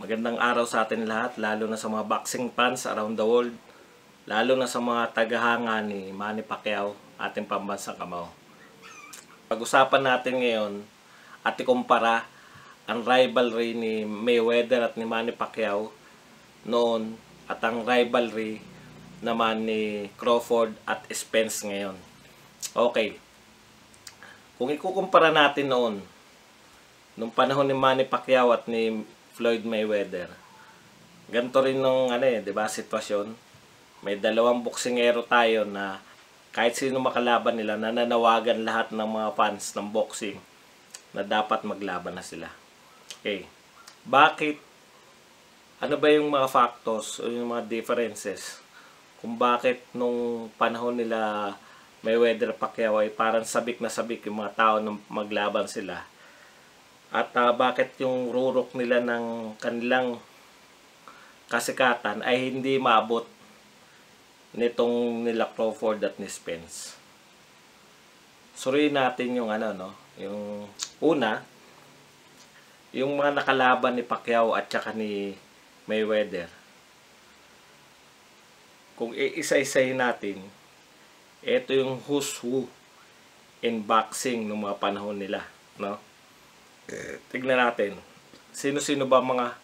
Magandang araw sa atin lahat, lalo na sa mga boxing fans around the world, lalo na sa mga tagahanga ni Manny Pacquiao, ating pambansang kamao. Pag-usapan natin ngayon at ikumpara ang rivalry ni Mayweather at ni Manny Pacquiao noon at ang rivalry naman ni Crawford at Spence ngayon. Okay, kung ikukumpara natin noon, nung panahon ni Manny Pacquiao at ni Floyd Mayweather, ganito rin nung diba, sitwasyon. May dalawang boksingero tayo na kahit sino makalaban nila, nananawagan lahat ng mga fans ng boxing na dapat maglaban na sila. Okay. Bakit? Ano ba yung mga factors o yung mga differences kung bakit nung panahon nila Mayweather Pacquiao ay parang sabik na sabik yung mga tao na maglaban sila? At bakit yung rurok nila ng kanilang kasikatan ay hindi maabot nitong nila Crawford at ni Spence? Suriin natin yung yung una, yung mga nakalaban ni Pacquiao at saka ni Mayweather. Kung iisa-isahin natin, ito yung who's who in boxing ng mga panahon nila, no? Tignan natin, sino-sino ba mga,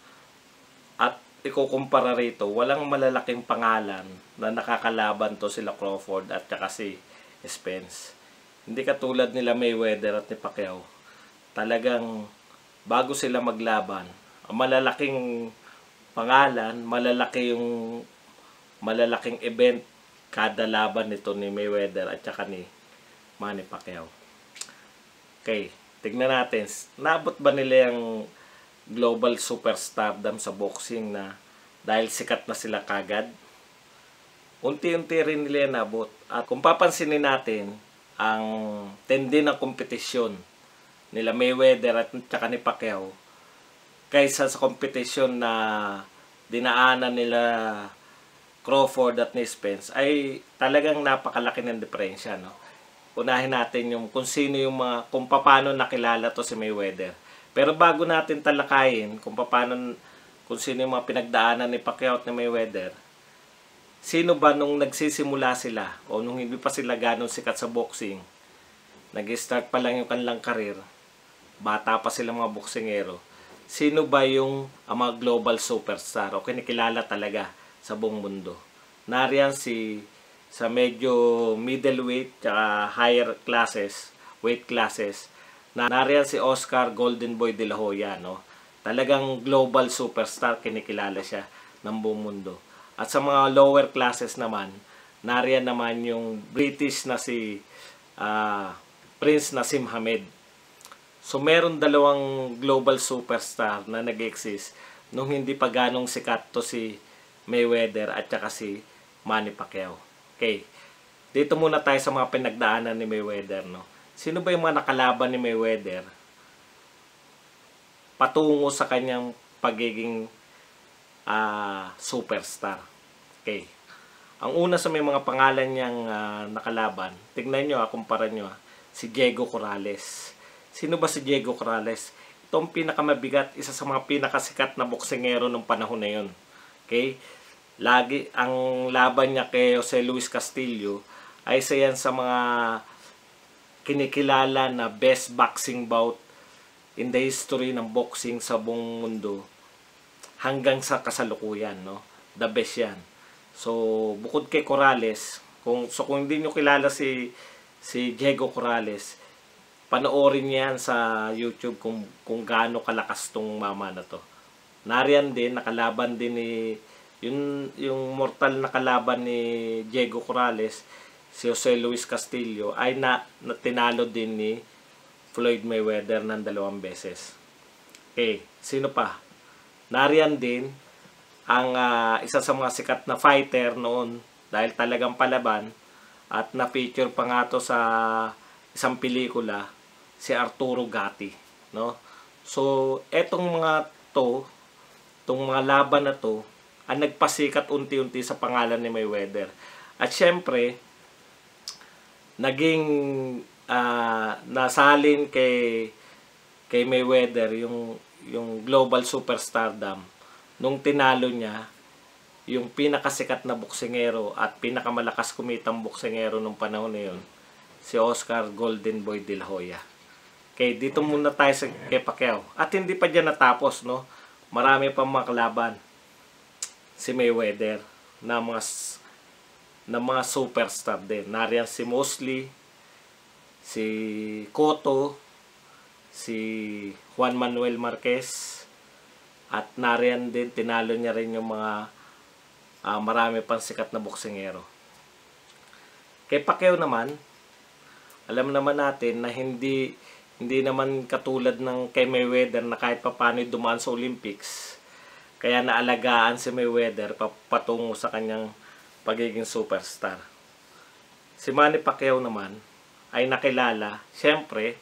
at ikukumpara rito, walang malalaking pangalan na nakakalaban to sila Crawford at saka si Spence. Hindi katulad nila Mayweather at ni Pacquiao. Talagang bago sila maglaban, malalaking pangalan, malalaking event kada laban nito ni Mayweather at saka ni Manny Pacquiao. Okay, tignan natin, naabot ba nila yung global superstardom sa boxing na dahil sikat na sila kagad? Unti-unti rin nila nabot. At kung papansinin natin, ang tindi ng kompetisyon nila Mayweather at saka ni Pacquiao kaysa sa kompetisyon na dinaanan nila Crawford at ni Spence ay talagang napakalaki ng diferensya, no? Unahin natin yung kung sino yung kung paano nakilala to si Mayweather. Pero bago natin talakayin kung sino yung mga pinagdaanan ni Pacquiao at ni Mayweather, sino ba nung nagsisimula sila o nung hindi pa sila ganong sikat sa boxing, nag-start pa lang yung kanilang karir, bata pa sila mga boksingero, sino ba yung mga global superstar o kinikilala talaga sa buong mundo? Nariyan sa medyo middleweight at higher classes, weight classes, nariyan si Oscar Golden Boy De La Hoya, no? Talagang global superstar, kinikilala siya ng buong mundo. At sa mga lower classes naman, nariyan naman yung British na si Prince Naseem Hamed. So meron dalawang global superstar na nag-exist nung hindi pa ganong sikat to si Mayweather at saka si Manny Pacquiao. Okay, dito muna tayo sa mga pinagdaanan ni Mayweather, no? Sino ba yung mga nakalaban ni Mayweather patungo sa kanyang pagiging superstar? Okay, ang una sa may mga pangalan niyang nakalaban, tignan nyo, kumpara nyo, si Diego Corrales. Sino ba si Diego Corrales? Ito ang pinakamabigat, isa sa mga pinakasikat na boksingero ng panahon na yun. Okay, lagi ang laban niya kay Jose Luis Castillo ay isa yan sa mga kinikilala na best boxing bout in the history ng boxing sa buong mundo hanggang sa kasalukuyan, no? The best yan. So bukod kay Corrales, kung hindi nyo kilala si Diego Corrales, panoorin yan sa YouTube kung gaano kalakas tong mama na to. Nariyan din, nakalaban din ni yung mortal na kalaban ni Diego Corrales, si Jose Luis Castillo, ay tinalo din ni Floyd Mayweather ng 2 beses. Okay, sino pa? Nariyan din ang isa sa mga sikat na fighter noon dahil talagang palaban at na-feature pa nga to sa isang pelikula, si Arturo Gatti, no? So etong mga laban na to ang nagpasikat unti-unti sa pangalan ni Mayweather. At syempre, naging nasalin kay Mayweather yung global superstardom nung tinalo niya yung pinakasikat na boksingero at pinakamalakas kumitang boksingero nung panahon na yun, si Oscar Golden Boy De La Hoya. Okay, dito muna tayo sa kay Pacquiao. At hindi pa dyan natapos, no? Marami pang mga kalaban si Mayweather na mga superstar din. Nariyan si Mosley, si Cotto, si Juan Manuel Marquez, at nariyan din, tinalo niya rin yung mga marami pang sikat na boksingero. Kay Pacquiao naman, alam naman natin na hindi naman katulad ng kay Mayweather na kahit papaano dumaan sa Olympics. Kaya naalagaan si Mayweather patungo sa kanyang pagiging superstar. Si Manny Pacquiao naman ay nakilala, siyempre,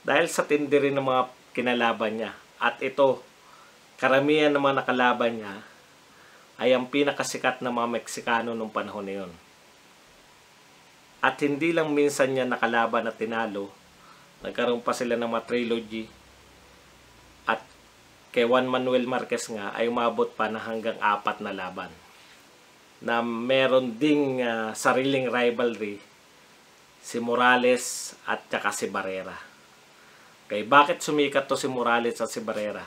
dahil sa tindi rin ng mga kinalaban niya. At ito, karamihan ng mga nakalaban niya ay ang pinakasikat na mga Meksikano nung panahon na yun. At hindi lang minsan niya nakalaban at tinalo, nagkaroon pa sila ng mga trilogy. At kay Juan Manuel Marquez nga ay umabot pa na hanggang 4 na laban. Na meron ding sariling rivalry si Morales at saka si Barrera. Okay, bakit sumikat to si Morales at si Barrera?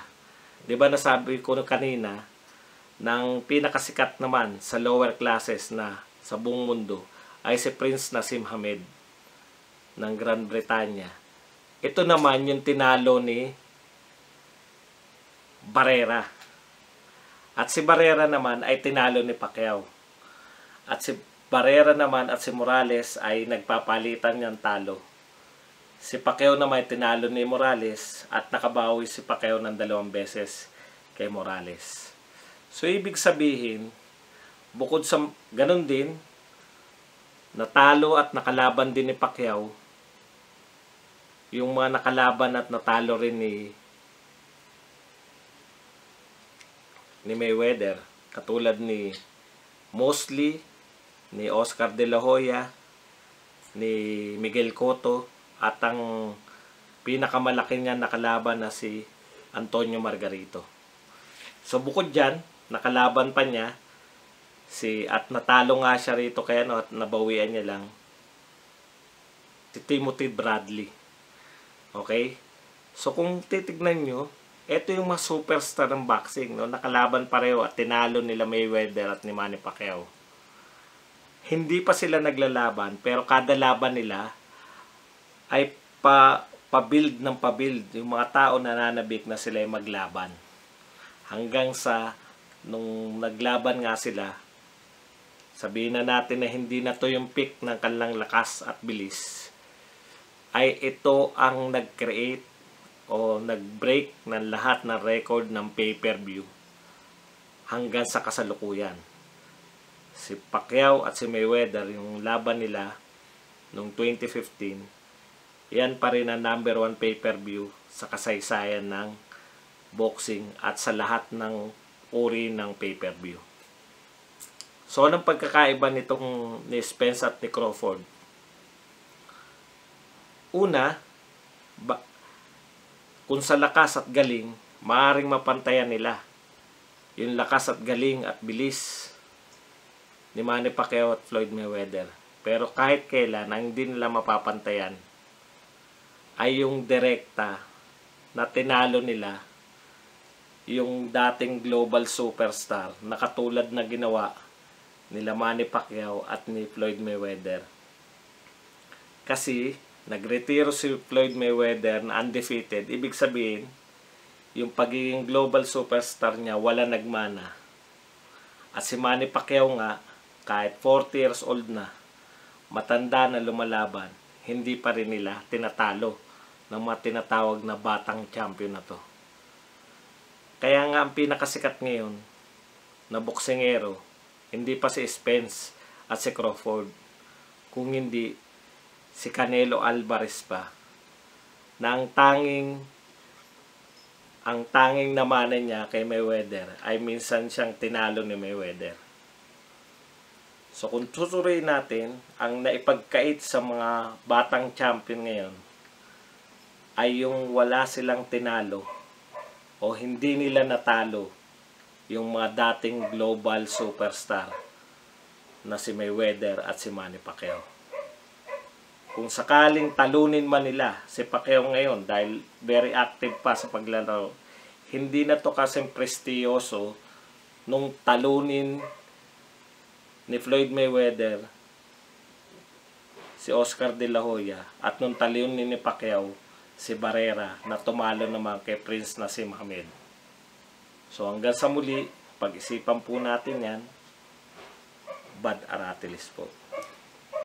'Di ba nasabi ko kanina, ng pinakasikat naman sa lower classes na sa buong mundo ay si Prince Naseem Hamed ng Gran Bretanya. Ito naman yung tinalo ni Barrera. At si Barrera naman ay tinalo ni Pacquiao. At si Barrera naman at si Morales ay nagpapalitan niyang talo. Si Pacquiao naman ay tinalo ni Morales at nakabawi si Pacquiao ng 2 beses kay Morales. So, ibig sabihin, bukod sa ganun din, natalo at nakalaban din ni Pacquiao, yung mga nakalaban at natalo rin ni Mayweather, katulad ni Mosley, ni Oscar De La Hoya, ni Miguel Cotto, at ang pinakamalaki niya nakalaban na si Antonio Margarito. So bukod dyan, nakalaban pa niya at natalo nga siya rito kaya at nabawian niya lang si Timothy Bradley. Okay? So kung titignan nyo, ito yung mga superstar ng boxing, no? Nakalaban pareho at tinalo nila Mayweather at ni Manny Pacquiao. Hindi pa sila naglalaban, pero kada laban nila ay pa-build ng pa-build. Yung mga tao nananabik na sila ay maglaban. Hanggang sa nung naglaban nga sila, sabihin na natin na hindi na to yung peak ng kanilang lakas at bilis, ay ito ang nag-create o nag-break ng lahat ng record ng pay-per-view hanggang sa kasalukuyan. Si Pacquiao at si Mayweather, yung laban nila noong 2015, yan pa rin ang number 1 pay-per-view sa kasaysayan ng boxing at sa lahat ng uri ng pay-per-view. So, anong pagkakaiba nitong ni Spence at ni Crawford? Una, kung sa lakas at galing, maaaring mapantayan nila yung lakas at galing at bilis ni Manny Pacquiao at Floyd Mayweather. Pero kahit kailan, ang hindi nila mapapantayan ay yung direkta na tinalo nila yung dating global superstar na katulad na ginawa nila Manny Pacquiao at ni Floyd Mayweather. Kasi nagretiro si Floyd Mayweather na undefeated. Ibig sabihin, yung pagiging global superstar niya wala nagmana. At si Manny Pacquiao nga, kahit 40 years old na, matanda na lumalaban, hindi pa rin nila tinatalo ng mga tinatawag na batang champion na to. Kaya nga ang pinakasikat ngayon na boksingero, hindi pa si Spence at si Crawford, kung hindi si Canelo Alvarez pa, na ang tanging namanan niya kay Mayweather ay minsan siyang tinalo ni Mayweather. So kung susuriin natin, ang naipagkait sa mga batang champion ngayon ay yung wala silang tinalo o hindi nila natalo yung mga dating global superstar na si Mayweather at si Manny Pacquiao. Kung sakaling talunin man nila si Pacquiao ngayon dahil very active pa sa paglalaro, hindi na to kasing prestiyoso nung talunin ni Floyd Mayweather si Oscar De La Hoya at nung talunin ni Pacquiao si Barrera na tumalo naman kay Prince Naseem Hamed. So hanggang sa muli, pag-isipan po natin yan. Bad Aratilis po.